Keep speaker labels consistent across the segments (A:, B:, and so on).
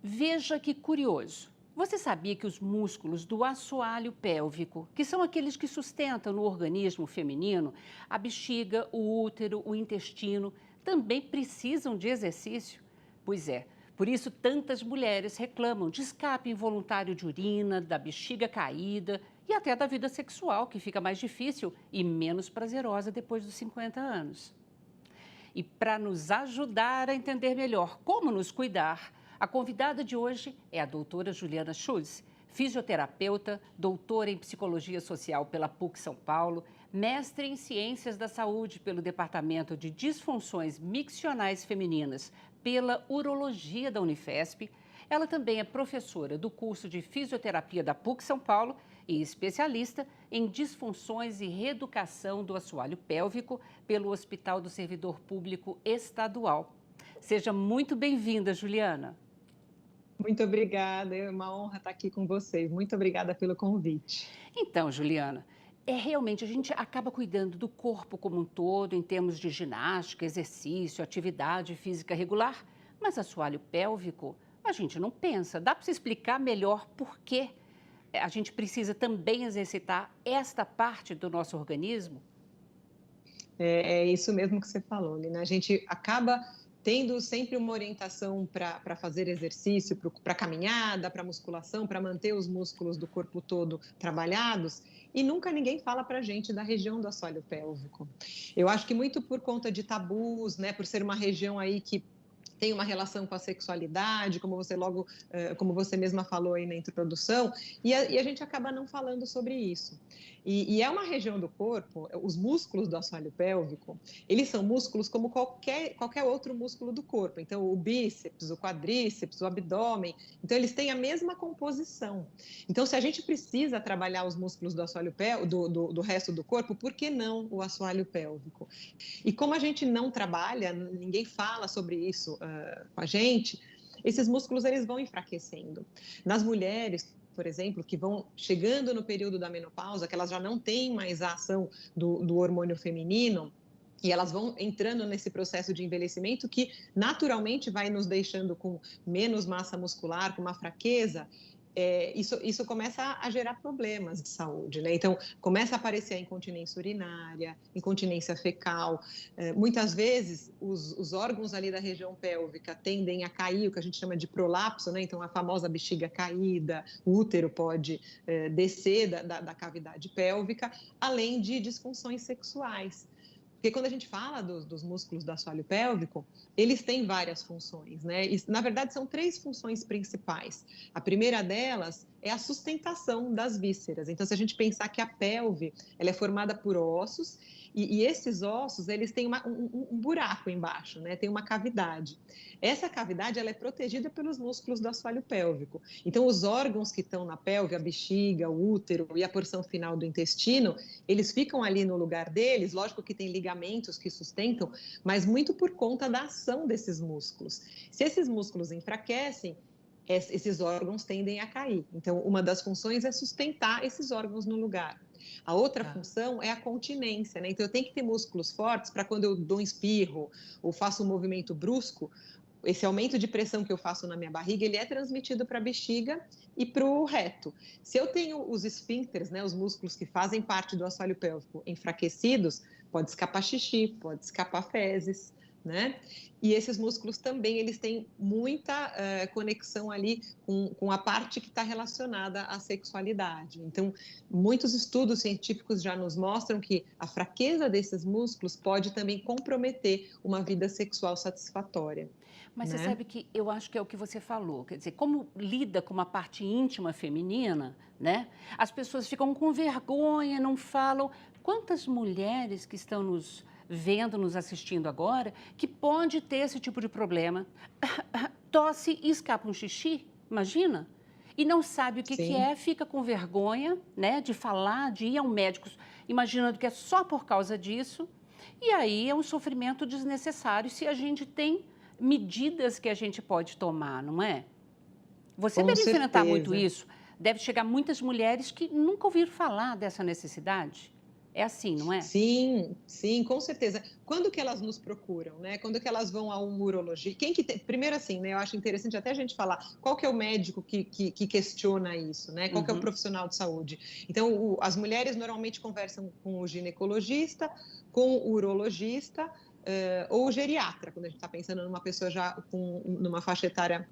A: Veja que curioso. Você sabia que os músculos do assoalho pélvico, que são aqueles que sustentam no organismo feminino, a bexiga, o útero, o intestino, também precisam de exercício? Pois é, por isso tantas mulheres reclamam de escape involuntário de urina, da bexiga caída e até da vida sexual, que fica mais difícil e menos prazerosa depois dos 50 anos. E para nos ajudar a entender melhor como nos cuidar, a convidada de hoje é a doutora Juliana Schultz, fisioterapeuta, doutora em psicologia social pela PUC São Paulo, mestre em ciências da saúde pelo Departamento de Disfunções Miccionais Femininas pela Urologia da Unifesp. Ela também é professora do curso de fisioterapia da PUC São Paulo e especialista em disfunções e reeducação do assoalho pélvico pelo Hospital do Servidor Público Estadual. Seja muito bem-vinda, Juliana.
B: Muito obrigada, é uma honra estar aqui com vocês. Muito obrigada pelo convite.
A: Então, Juliana, realmente a gente acaba cuidando do corpo como um todo em termos de ginástica, exercício, atividade física regular, mas assoalho pélvico a gente não pensa. Dá para se explicar melhor por que a gente precisa também exercitar esta parte do nosso organismo?
B: É isso mesmo que você falou, Lina. A gente acaba tendo sempre uma orientação para fazer exercício, para caminhada, para musculação, para manter os músculos do corpo todo trabalhados, e nunca ninguém fala para a gente da região do assoalho pélvico. Eu acho que muito por conta de tabus, né, por ser uma região aí que tem uma relação com a sexualidade, como você mesma falou aí na introdução, e a gente acaba não falando sobre isso. E é uma região do corpo, os músculos do assoalho pélvico, eles são músculos como qualquer outro músculo do corpo. Então, o bíceps, o quadríceps, o abdômen, então eles têm a mesma composição. Então, se a gente precisa trabalhar os músculos do assoalho pélvico, do resto do corpo, por que não o assoalho pélvico? E como a gente não trabalha, ninguém fala sobre isso com a gente, esses músculos eles vão enfraquecendo. Nas mulheres, por exemplo, que vão chegando no período da menopausa, que elas já não têm mais a ação do hormônio feminino, e elas vão entrando nesse processo de envelhecimento que naturalmente vai nos deixando com menos massa muscular, com uma fraqueza. Isso começa a gerar problemas de saúde, né? Então, começa a aparecer a incontinência urinária, incontinência fecal. Muitas vezes, os órgãos ali da região pélvica tendem a cair, o que a gente chama de prolapso, né? Então, a famosa bexiga caída, o útero pode descer da cavidade pélvica, além de disfunções sexuais. Porque quando a gente fala dos músculos do assoalho pélvico, eles têm várias funções, né? E, na verdade, são 3 funções principais. A primeira delas é a sustentação das vísceras. Então, se a gente pensar que a pelve ela é formada por ossos, e esses ossos, eles têm um buraco embaixo, né? Tem uma cavidade. Essa cavidade ela é protegida pelos músculos do assoalho pélvico. Então, os órgãos que estão na pelve, a bexiga, o útero e a porção final do intestino, eles ficam ali no lugar deles, lógico que tem ligamentos que sustentam, mas muito por conta da ação desses músculos. Se esses músculos enfraquecem, esses órgãos tendem a cair. Então, uma das funções é sustentar esses órgãos no lugar. A outra função é a continência, né? Então, eu tenho que ter músculos fortes para quando eu dou um espirro ou faço um movimento brusco, esse aumento de pressão que eu faço na minha barriga, ele é transmitido para a bexiga e para o reto. Se eu tenho os esfíncteres, né, os músculos que fazem parte do assoalho pélvico enfraquecidos, pode escapar xixi, pode escapar fezes, né? E esses músculos também, eles têm muita conexão ali com a parte que está relacionada à sexualidade. Então, muitos estudos científicos já nos mostram que a fraqueza desses músculos pode também comprometer uma vida sexual satisfatória.
A: Mas você
B: Né?
A: sabe que eu acho que é o que você falou, quer dizer, como lida com uma parte íntima feminina, né? As pessoas ficam com vergonha, não falam. Quantas mulheres que estão nos vendo, nos assistindo agora, que pode ter esse tipo de problema? Tosse e escapa um xixi, imagina? E não sabe o que que
B: Sim,
A: é, fica com vergonha, né, de falar, de ir ao médico, imaginando que é só por causa disso. E aí é um sofrimento desnecessário se a gente tem medidas que a gente pode tomar, não é? Você
B: com
A: deve enfrentar muito
B: certeza.
A: isso. Deve chegar muitas mulheres que nunca ouviram falar dessa necessidade. É assim, não é?
B: Sim, sim, com certeza. Quando que elas nos procuram, né? Quando que elas vão a um urologista? Quem que tem... Primeiro assim, né? Eu acho interessante até a gente falar qual que é o médico que questiona isso, né? Qual que é o
A: Uhum.
B: profissional de saúde? Então, as mulheres normalmente conversam com o ginecologista, com o urologista, ou o geriatra, quando a gente está pensando numa pessoa já numa faixa etária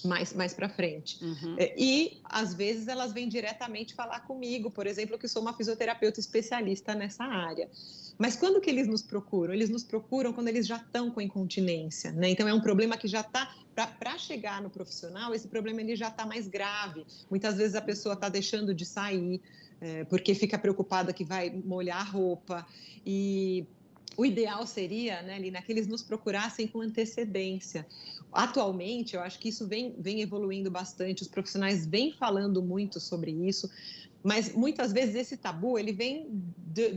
B: mais para frente.
A: Uhum.
B: E, às vezes, elas vêm diretamente falar comigo, por exemplo, que sou uma fisioterapeuta especialista nessa área. Mas quando que eles nos procuram? Eles nos procuram quando eles já estão com incontinência, né? Então, é um problema que já está... Para chegar no profissional, esse problema ele já está mais grave. Muitas vezes a pessoa está deixando de sair, porque fica preocupada que vai molhar a roupa. E o ideal seria, né, Lina, que eles nos procurassem com antecedência. Atualmente, eu acho que isso vem evoluindo bastante, os profissionais vêm falando muito sobre isso, mas muitas vezes esse tabu ele vem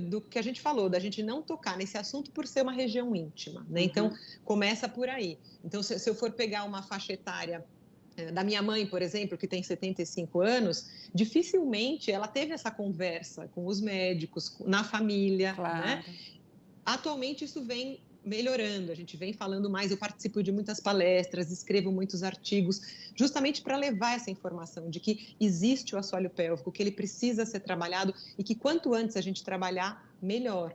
B: do que a gente falou, da gente não tocar nesse assunto por ser uma região íntima, né? Então,
A: Uhum.
B: começa por aí. Então, se eu for pegar uma faixa etária da minha mãe, por exemplo, que tem 75 anos, dificilmente ela teve essa conversa com os médicos, na família, né?
A: Claro.
B: Atualmente isso vem melhorando, a gente vem falando mais, eu participo de muitas palestras, escrevo muitos artigos, justamente para levar essa informação de que existe o assoalho pélvico, que ele precisa ser trabalhado e que quanto antes a gente trabalhar, melhor.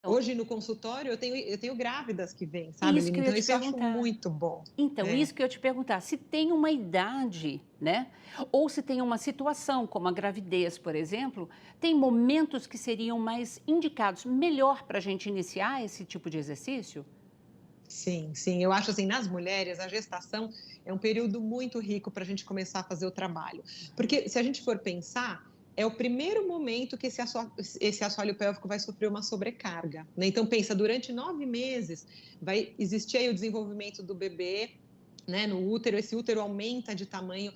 A: Então,
B: Hoje no consultório eu tenho grávidas que vêm, sabe,
A: isso
B: Lina?
A: que eu ia
B: Então
A: te
B: isso eu acho
A: perguntar.
B: muito bom.
A: Então,
B: É.
A: isso que eu ia te perguntar, se tem uma idade, né? Ou se tem uma situação, como a gravidez, por exemplo, tem momentos que seriam mais indicados, melhor para a gente iniciar esse tipo de exercício?
B: Sim, sim. Eu acho assim, nas mulheres, a gestação é um período muito rico para a gente começar a fazer o trabalho. Porque se a gente for pensar, é o primeiro momento que esse assoalho pélvico vai sofrer uma sobrecarga, né? Então, pensa, durante 9 meses vai existir aí o desenvolvimento do bebê, né, no útero, esse útero aumenta de tamanho,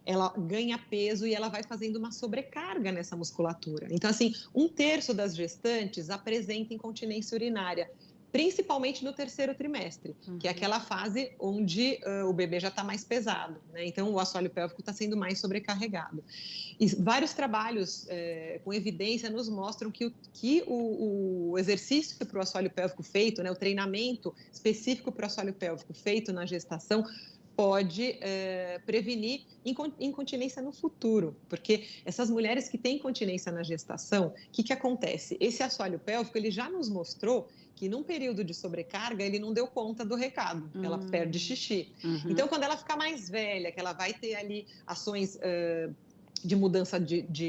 B: ela ganha peso e ela vai fazendo uma sobrecarga nessa musculatura. Então, assim, 1/3 das gestantes apresenta incontinência urinária, principalmente no terceiro trimestre, que é
A: Uhum.
B: aquela fase onde o bebê já está mais pesado, né? Então, o assoalho pélvico está sendo mais sobrecarregado. E vários trabalhos com evidência nos mostram que o exercício para o assoalho pélvico feito, né, o treinamento específico para o assoalho pélvico feito na gestação, pode prevenir incontinência no futuro, porque essas mulheres que têm incontinência na gestação, o que acontece? Esse assoalho pélvico ele já nos mostrou que num período de sobrecarga ele não deu conta do recado, ela perde xixi.
A: Uhum.
B: Então, quando ela ficar mais velha, que ela vai ter ali ações de mudança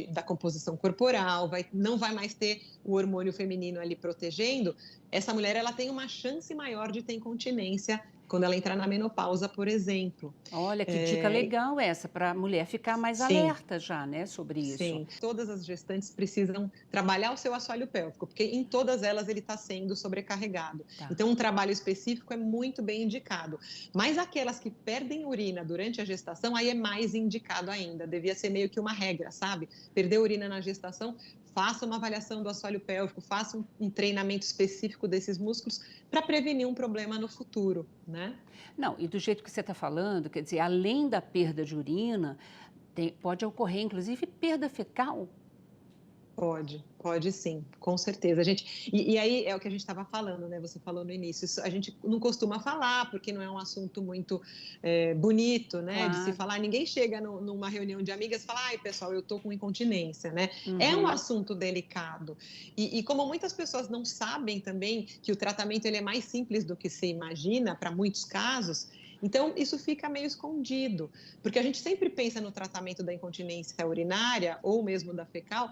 B: da composição corporal, não vai mais ter o hormônio feminino ali protegendo, essa mulher ela tem uma chance maior de ter incontinência quando ela entrar na menopausa, por exemplo.
A: Olha, que dica
B: É,
A: legal essa, para a mulher ficar mais
B: sim,
A: alerta já, né, sobre isso.
B: sim, todas as gestantes precisam trabalhar o seu assoalho pélvico, porque em todas elas ele está sendo sobrecarregado.
A: Tá.
B: Então, um trabalho específico é muito bem indicado. Mas aquelas que perdem urina durante a gestação, aí é mais indicado ainda. Devia ser meio que uma regra, sabe? Perder urina na gestação, faça uma avaliação do assoalho pélvico, faça um treinamento específico desses músculos para prevenir um problema no futuro, né?
A: Não, e do jeito que você está falando, quer dizer, além da perda de urina, pode ocorrer, inclusive, perda fecal.
B: Pode sim, com certeza. E aí é o que a gente estava falando, né? Você falou no início, a gente não costuma falar, porque não é um assunto muito bonito, né? De se
A: Claro.
B: falar, ninguém chega numa reunião de amigas e fala, ai, pessoal, eu tô com incontinência, né? É um
A: Uhum.
B: assunto delicado. E como muitas pessoas não sabem também que o tratamento ele é mais simples do que se imagina, para muitos casos, então, isso fica meio escondido, porque a gente sempre pensa no tratamento da incontinência urinária ou mesmo da fecal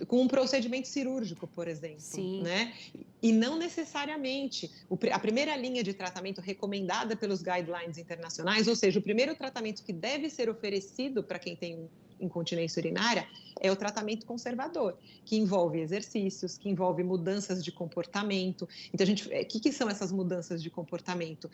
B: com um procedimento cirúrgico, por exemplo,
A: Sim.
B: né? E não necessariamente. A primeira linha de tratamento recomendada pelos guidelines internacionais, ou seja, o primeiro tratamento que deve ser oferecido para quem tem incontinência urinária é o tratamento conservador, que envolve exercícios, que envolve mudanças de comportamento. Então, o que são essas mudanças de comportamento?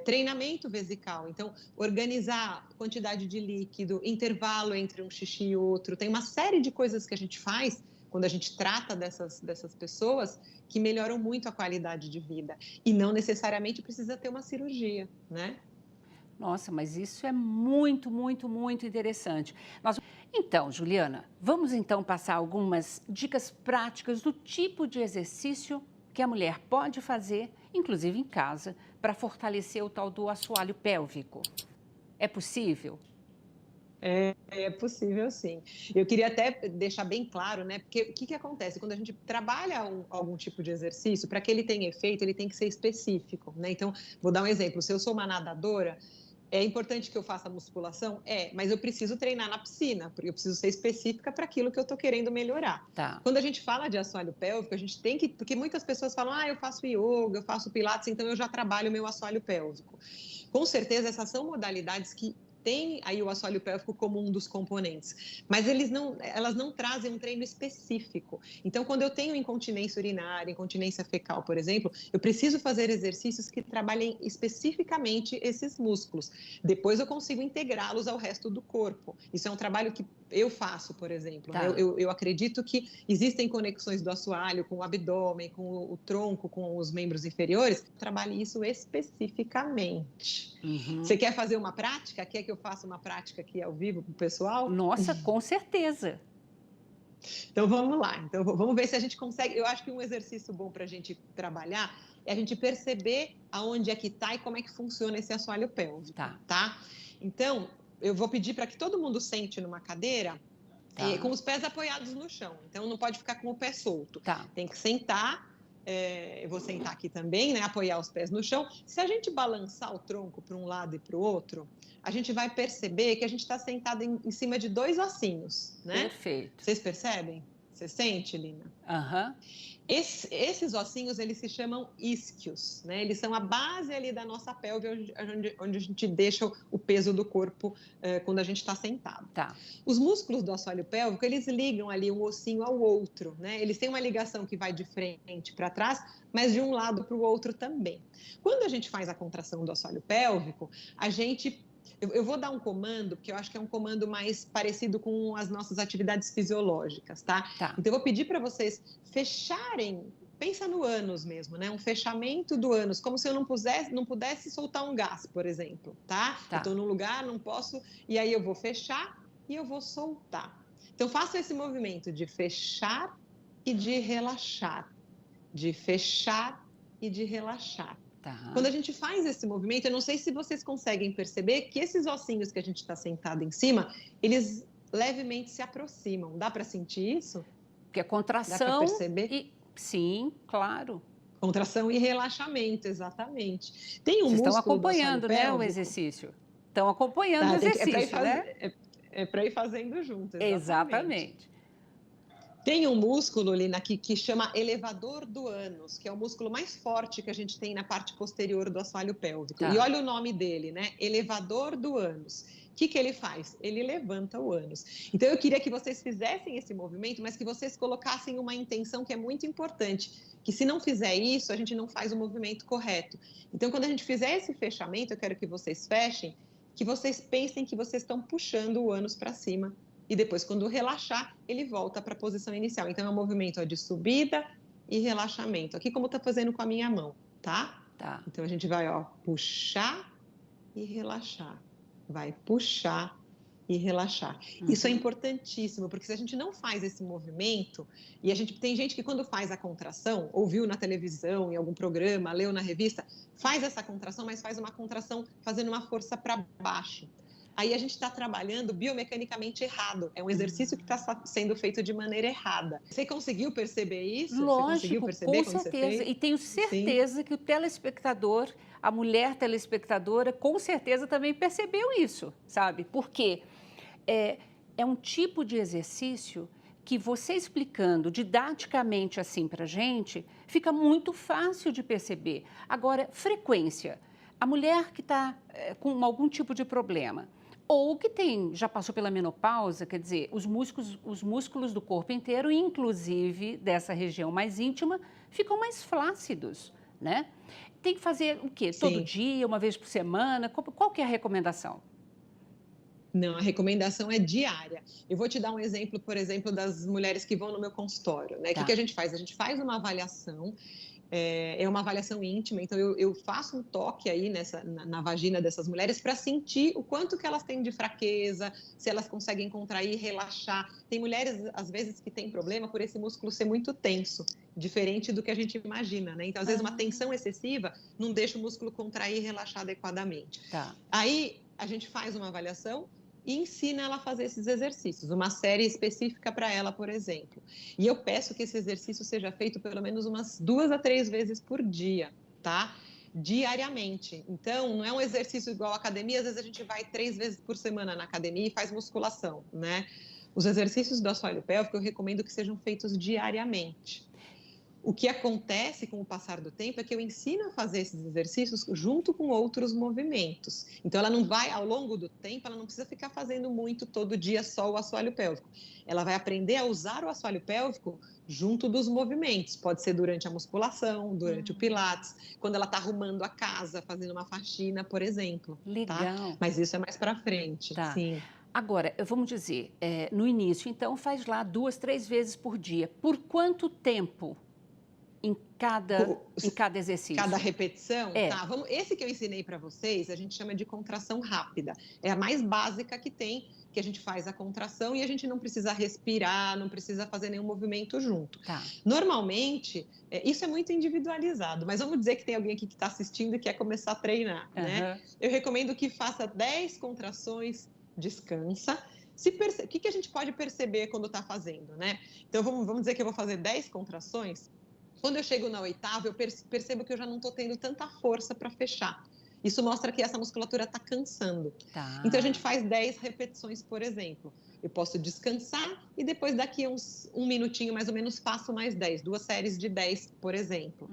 B: Treinamento vesical. Então, organizar quantidade de líquido, intervalo entre um xixi e outro. Tem uma série de coisas que a gente faz quando a gente trata dessas pessoas que melhoram muito a qualidade de vida. E não necessariamente precisa ter uma cirurgia, né?
A: Nossa, mas isso é muito, muito, muito interessante. Então, Juliana, vamos então passar algumas dicas práticas do tipo de exercício que a mulher pode fazer, inclusive em casa, para fortalecer o tal do assoalho pélvico. É possível?
B: É possível, sim. Eu queria até deixar bem claro, né? Porque o que, que acontece? Quando a gente trabalha algum tipo de exercício, para que ele tenha efeito, ele tem que ser específico, né? Então, vou dar um exemplo. Se eu sou uma nadadora, é importante que eu faça musculação? É, mas eu preciso treinar na piscina, porque eu preciso ser específica para aquilo que eu estou querendo melhorar.
A: Tá.
B: Quando a gente fala de assoalho pélvico, a gente tem que. Porque muitas pessoas falam, eu faço yoga, eu faço pilates, então eu já trabalho o meu assoalho pélvico. Com certeza, essas são modalidades que tem aí o assoalho pélvico como um dos componentes, mas elas não trazem um treino específico. Então, quando eu tenho incontinência urinária, incontinência fecal, por exemplo, eu preciso fazer exercícios que trabalhem especificamente esses músculos. Depois eu consigo integrá-los ao resto do corpo. Isso é um trabalho que eu faço, por exemplo.
A: Tá.
B: Né? Eu acredito que existem conexões do assoalho com o abdômen, com o tronco, com os membros inferiores. Trabalhe isso especificamente. Você quer fazer uma prática? Quer que eu faça uma prática aqui ao vivo para o pessoal?
A: Nossa, com certeza.
B: Então vamos lá. Então vamos ver se a gente consegue. Eu acho que um exercício bom para a gente trabalhar é a gente perceber aonde é que está e como é que funciona esse assoalho pélvico. Tá? Então, eu vou pedir para que todo mundo sente numa cadeira com os pés apoiados no chão. Então não pode ficar com o pé solto. Tem que sentar. Eu vou sentar aqui também, né? Apoiar os pés no chão. Se a gente balançar o tronco para um lado e para o outro, a gente vai perceber que a gente está sentado em cima de dois ossinhos, né?
A: Perfeito.
B: Vocês percebem? Você sente, Lina?
A: Aham.
B: Esses ossinhos, eles se chamam isquios, né? Eles são a base ali da nossa pelve, onde a gente deixa o peso do corpo quando a gente está sentado.
A: Tá.
B: Os músculos do assoalho pélvico, eles ligam ali um ossinho ao outro, né? Eles têm uma ligação que vai de frente para trás, mas de um lado para o outro também. Quando a gente faz a contração do assoalho pélvico, eu vou dar um comando, porque eu acho que é um comando mais parecido com as nossas atividades fisiológicas, tá? Então, eu vou pedir para vocês fecharem, pensa no ânus mesmo, né? Um fechamento do ânus, como se eu não pudesse soltar um gás, por exemplo, tá? Eu estou num lugar, não posso, e aí eu vou fechar e eu vou soltar. Então, faça esse movimento de fechar e de relaxar, de fechar e de relaxar. Quando a gente faz esse movimento, eu não sei se vocês conseguem perceber que esses ossinhos que a gente está sentado em cima, eles levemente se aproximam. Dá para sentir isso?
A: Porque a contração...
B: Dá para perceber?
A: Sim, claro.
B: Contração e relaxamento, exatamente. Tem
A: Vocês estão
B: músculo
A: acompanhando, né, o exercício. Estão acompanhando o exercício, né?
B: É para ir fazendo junto,
A: exatamente.
B: Tem um músculo, Lina, que chama elevador do ânus, que é o músculo mais forte que a gente tem na parte posterior do assoalho pélvico. E olha o nome dele, né? Elevador do ânus. O que ele faz? Ele levanta o ânus. Então, eu queria que vocês fizessem esse movimento, mas que vocês colocassem uma intenção que é muito importante, que se não fizer isso, a gente não faz o movimento correto. Então, quando a gente fizer esse fechamento, eu quero que vocês fechem, que vocês pensem que vocês estão puxando o ânus para cima. E depois, quando relaxar, ele volta para a posição inicial. Então, é um movimento de subida e relaxamento. Aqui, como está fazendo com a minha mão, tá? Então, a gente vai, puxar e relaxar. Vai puxar e relaxar. Isso é importantíssimo, porque se a gente não faz esse movimento, e tem gente que quando faz a contração, ouviu na televisão, em algum programa, leu na revista, faz essa contração, mas faz uma contração fazendo uma força para baixo. Aí a gente está trabalhando biomecanicamente errado. É um exercício que está sendo feito de maneira errada. Você conseguiu perceber isso?
A: Lógico,
B: você conseguiu perceber
A: com certeza. E tenho certeza que o telespectador, a mulher telespectadora, com certeza também percebeu isso, sabe? Porque é um tipo de exercício que você explicando didaticamente assim para a gente, fica muito fácil de perceber. Agora, frequência. A mulher que está com algum tipo de problema, ou que já passou pela menopausa, quer dizer, os músculos do corpo inteiro, inclusive dessa região mais íntima, ficam mais flácidos, né? Tem que fazer o quê? Todo dia, uma vez por semana? Qual que é a recomendação?
B: Não, a recomendação é diária. Eu vou te dar um exemplo, por exemplo, das mulheres que vão no meu consultório, né? O que a gente faz? A gente faz uma avaliação É uma avaliação íntima, então eu faço um toque aí na vagina dessas mulheres para sentir o quanto que elas têm de fraqueza, se elas conseguem contrair, relaxar. Tem mulheres, às vezes, que têm problema por esse músculo ser muito tenso, diferente do que a gente imagina, né? Então, às vezes, uma tensão excessiva não deixa o músculo contrair e relaxar adequadamente.
A: Tá.
B: Aí, a gente faz uma avaliação e ensina ela a fazer esses exercícios, uma série específica para ela, por exemplo. E eu peço que esse exercício seja feito pelo menos umas 2 a 3 vezes por dia, tá? Diariamente. Então, não é um exercício igual à academia, às vezes a gente vai 3 vezes por semana na academia e faz musculação, né? Os exercícios do assoalho pélvico eu recomendo que sejam feitos diariamente. O que acontece com o passar do tempo é que eu ensino a fazer esses exercícios junto com outros movimentos. Então, ela não vai, ao longo do tempo, ela não precisa ficar fazendo muito todo dia só o assoalho pélvico. Ela vai aprender a usar o assoalho pélvico junto dos movimentos. Pode ser durante a musculação, durante o pilates, quando ela está arrumando a casa, fazendo uma faxina, por exemplo. Tá?
A: Legal.
B: Mas isso é mais para frente,
A: Tá.
B: sim.
A: Agora, vamos dizer, no início, então, faz lá 2, 3 vezes por dia. Por quanto tempo em cada exercício?
B: Cada repetição?
A: É.
B: Tá, esse que eu ensinei para vocês, a gente chama de contração rápida. É a mais básica que tem, que a gente faz a contração e a gente não precisa respirar, não precisa fazer nenhum movimento junto.
A: Tá.
B: Normalmente, isso é muito individualizado, mas vamos dizer que tem alguém aqui que está assistindo e quer começar a treinar, né? Eu recomendo que faça 10 contrações, descansa. O que a gente pode perceber quando está fazendo, né? Então, vamos dizer que eu vou fazer 10 contrações. Quando eu chego na 8ª, eu percebo que eu já não estou tendo tanta força para fechar. Isso mostra que essa musculatura está cansando.
A: Tá.
B: Então, a gente faz 10 repetições, por exemplo. Eu posso descansar e depois, daqui a um minutinho, mais ou menos, faço mais 10. 2 séries de 10, por exemplo.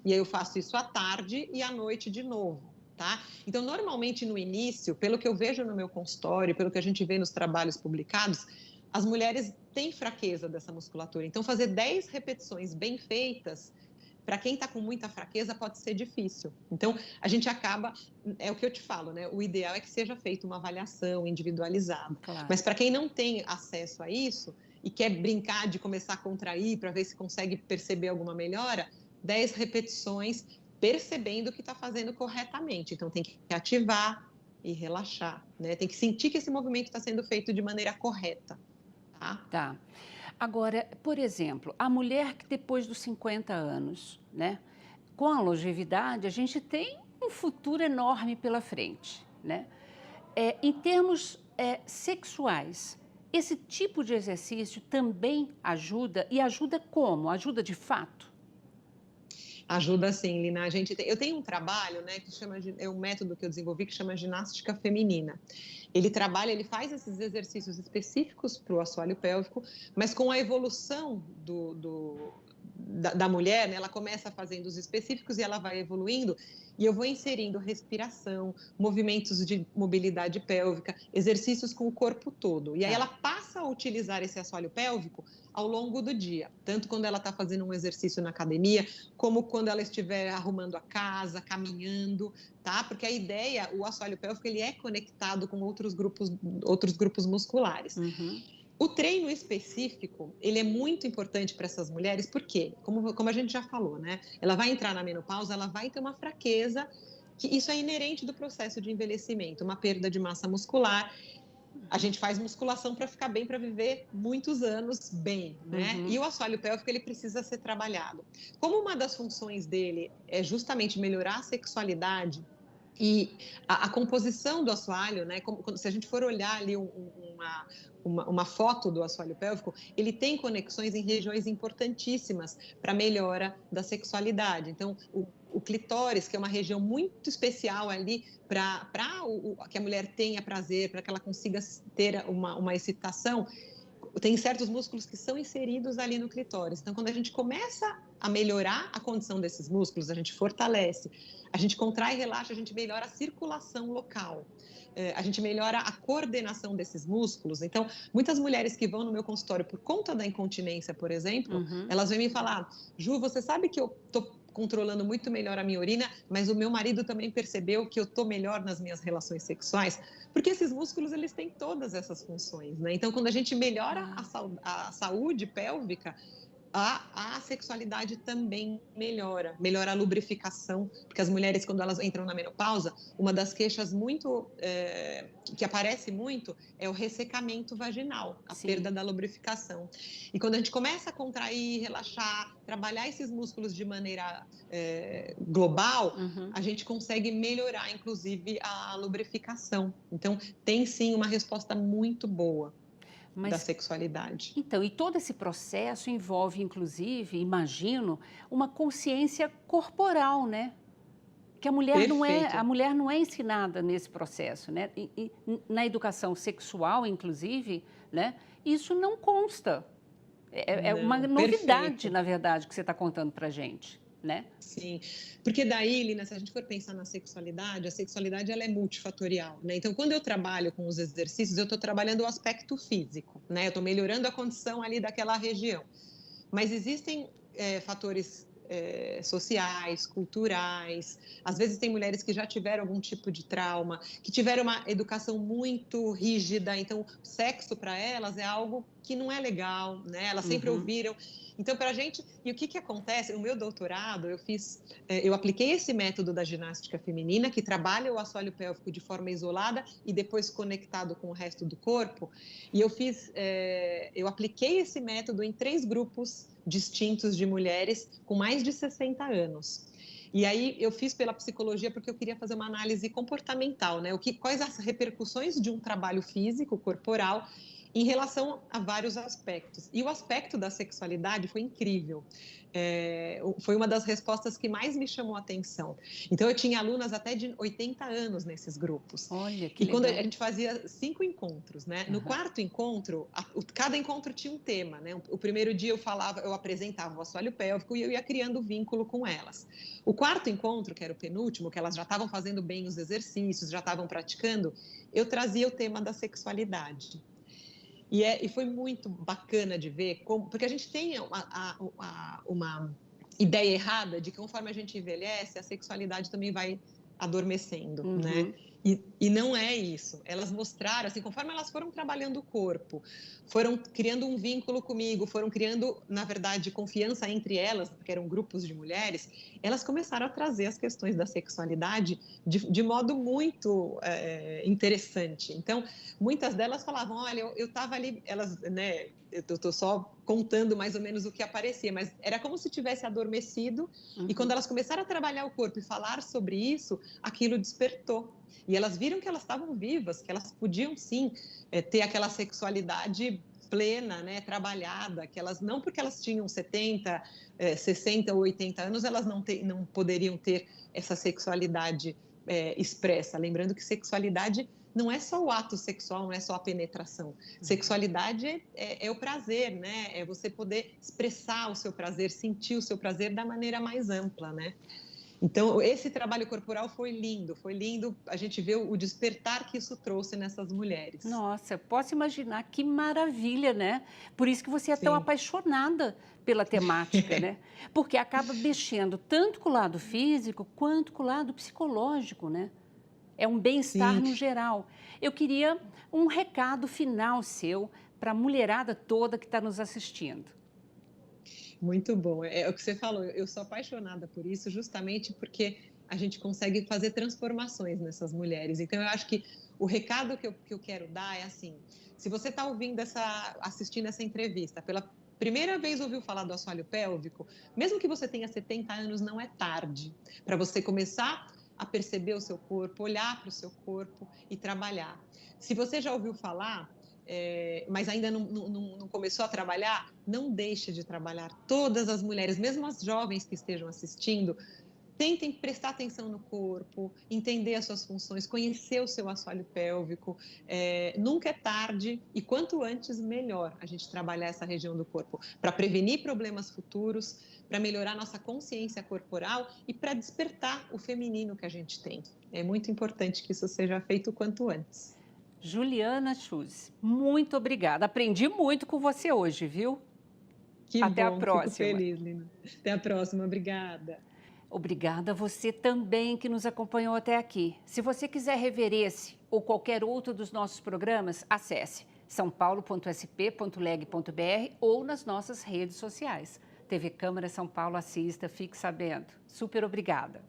B: E aí eu faço isso à tarde e à noite de novo. Tá? Então, normalmente, no início, pelo que eu vejo no meu consultório, pelo que a gente vê nos trabalhos publicados, as mulheres têm fraqueza dessa musculatura. Então, fazer 10 repetições bem feitas, para quem está com muita fraqueza, pode ser difícil. Então, a gente acaba, é o que eu te falo, né? O ideal é que seja feita uma avaliação individualizada.
A: Claro.
B: Mas para quem não tem acesso a isso e quer brincar de começar a contrair para ver se consegue perceber alguma melhora, 10 repetições, percebendo que está fazendo corretamente. Então, tem que ativar e relaxar, né? Tem que sentir que esse movimento está sendo feito de maneira correta.
A: Tá. Agora, por exemplo, a mulher que depois dos 50 anos, né? Com a longevidade, a gente tem um futuro enorme pela frente, né? Em termos sexuais, esse tipo de exercício também ajuda, e ajuda como? Ajuda de fato?
B: Ajuda sim, Lina. Eu tenho um trabalho, né, que é um método que eu desenvolvi que chama ginástica feminina. Ele faz esses exercícios específicos para o assoalho pélvico, mas com a evolução da mulher, né, ela começa fazendo os específicos e ela vai evoluindo, e eu vou inserindo respiração, movimentos de mobilidade pélvica, exercícios com o corpo todo. E aí ela passa a utilizar esse assoalho pélvico ao longo do dia, tanto quando ela está fazendo um exercício na academia, como quando ela estiver arrumando a casa, caminhando, tá? Porque a ideia, o assoalho pélvico, ele é conectado com outros grupos musculares. O treino específico, ele é muito importante para essas mulheres, porque, como a gente já falou, né? Ela vai entrar na menopausa, ela vai ter uma fraqueza, que isso é inerente do processo de envelhecimento, uma perda de massa muscular. A gente faz musculação para ficar bem, para viver muitos anos bem, né? E o assoalho pélvico, ele precisa ser trabalhado. Como uma das funções dele é justamente melhorar a sexualidade e a composição do assoalho, né? Se a gente for olhar ali uma foto do assoalho pélvico, ele tem conexões em regiões importantíssimas para a melhora da sexualidade. Então, o clitóris, que é uma região muito especial ali para que a mulher tenha prazer, para que ela consiga ter uma excitação, tem certos músculos que são inseridos ali no clitóris. Então, quando a gente começa a melhorar a condição desses músculos, a gente fortalece, a gente contrai e relaxa, a gente melhora a circulação local. A gente melhora a coordenação desses músculos. Então, muitas mulheres que vão no meu consultório por conta da incontinência, por exemplo, elas vêm me falar: Ju, você sabe que eu estou controlando muito melhor a minha urina, mas o meu marido também percebeu que eu estou melhor nas minhas relações sexuais, porque esses músculos, eles têm todas essas funções, né? Então, quando a gente melhora a saúde pélvica, a sexualidade também melhora a lubrificação, porque as mulheres, quando elas entram na menopausa, uma das queixas que aparece muito é o ressecamento vaginal, a
A: Sim.
B: perda da lubrificação. E quando a gente começa a contrair, relaxar, trabalhar esses músculos de maneira global, a gente consegue melhorar, inclusive, a lubrificação. Então, tem sim uma resposta muito boa da sexualidade.
A: Então, e todo esse processo envolve, inclusive, imagino, uma consciência corporal, né? Que a mulher não é ensinada nesse processo, né? E na educação sexual, inclusive, né? Isso não consta. É uma novidade, na verdade, que você está contando para a gente, né?
B: Sim, porque daí, Lina, se a gente for pensar na sexualidade, a sexualidade ela é multifatorial, né? Então, quando eu trabalho com os exercícios, eu estou trabalhando o aspecto físico, né? Eu estou melhorando a condição ali daquela região. Mas existem fatores sociais, culturais. Às vezes tem mulheres que já tiveram algum tipo de trauma, que tiveram uma educação muito rígida, então sexo para elas é algo que não é legal, né? Elas sempre ouviram. Então, para a gente, e o que acontece? No meu doutorado, eu apliquei esse método da ginástica feminina, que trabalha o assoalho pélvico de forma isolada e depois conectado com o resto do corpo. E eu apliquei esse método em 3 grupos distintos de mulheres com mais de 60 anos. E aí eu fiz pela psicologia porque eu queria fazer uma análise comportamental, né? Quais as repercussões de um trabalho físico, corporal, em relação a vários aspectos. E o aspecto da sexualidade foi incrível. Foi uma das respostas que mais me chamou a atenção. Então, eu tinha alunas até de 80 anos nesses grupos.
A: Olha, que
B: legal.
A: Quando
B: a gente fazia 5 encontros, né? No quarto encontro, cada encontro tinha um tema, né? O primeiro dia eu apresentava o assoalho pélvico e eu ia criando vínculo com elas. O quarto encontro, que era o penúltimo, que elas já estavam fazendo bem os exercícios, já estavam praticando, eu trazia o tema da sexualidade. E foi muito bacana de ver, porque a gente tem uma ideia errada de que conforme a gente envelhece, a sexualidade também vai adormecendo, né? E não é isso. Elas mostraram, assim, conforme elas foram trabalhando o corpo, foram criando um vínculo comigo, foram criando, na verdade, confiança entre elas, porque eram grupos de mulheres, elas começaram a trazer as questões da sexualidade de modo muito interessante. Então, muitas delas falavam, olha, eu estava ali, elas, né, eu estou só contando mais ou menos o que aparecia, mas era como se tivesse adormecido, e quando elas começaram a trabalhar o corpo e falar sobre isso, aquilo despertou. E elas viram que elas estavam vivas, que elas podiam sim ter aquela sexualidade plena, né, trabalhada, que elas não porque elas tinham 70, 60 ou 80 anos, elas não poderiam ter essa sexualidade expressa. Lembrando que sexualidade não é só o ato sexual, não é só a penetração. Sexualidade é o prazer, né? É você poder expressar o seu prazer, sentir o seu prazer da maneira mais ampla, né? Então, esse trabalho corporal foi lindo a gente vê o despertar que isso trouxe nessas mulheres.
A: Nossa, posso imaginar, que maravilha, né? Por isso que você é tão
B: Sim.
A: apaixonada pela temática, né? Porque acaba mexendo tanto com o lado físico quanto com o lado psicológico, né? É um bem-estar no geral. Eu queria um recado final seu para a mulherada toda que está nos assistindo.
B: Muito bom. É o que você falou, eu sou apaixonada por isso justamente porque a gente consegue fazer transformações nessas mulheres. Então, eu acho que o recado que eu quero dar é assim, se você está assistindo essa entrevista, pela primeira vez ouviu falar do assoalho pélvico, mesmo que você tenha 70 anos, não é tarde para você começar a perceber o seu corpo, olhar para o seu corpo e trabalhar. Se você já ouviu falar, mas ainda não começou a trabalhar, não deixe de trabalhar. Todas as mulheres, mesmo as jovens que estejam assistindo, tentem prestar atenção no corpo, entender as suas funções, conhecer o seu assoalho pélvico. Nunca é tarde e quanto antes, melhor a gente trabalhar essa região do corpo para prevenir problemas futuros, para melhorar nossa consciência corporal e para despertar o feminino que a gente tem. É muito importante que isso seja feito o quanto antes.
A: Juliana Schultz, muito obrigada. Aprendi muito com você hoje, viu?
B: Até a próxima. Fico feliz, Lina. Até a próxima, obrigada.
A: Obrigada a você também que nos acompanhou até aqui. Se você quiser rever esse ou qualquer outro dos nossos programas, acesse sãopaulo.sp.leg.br ou nas nossas redes sociais. TV Câmara São Paulo, assista, fique sabendo. Super obrigada.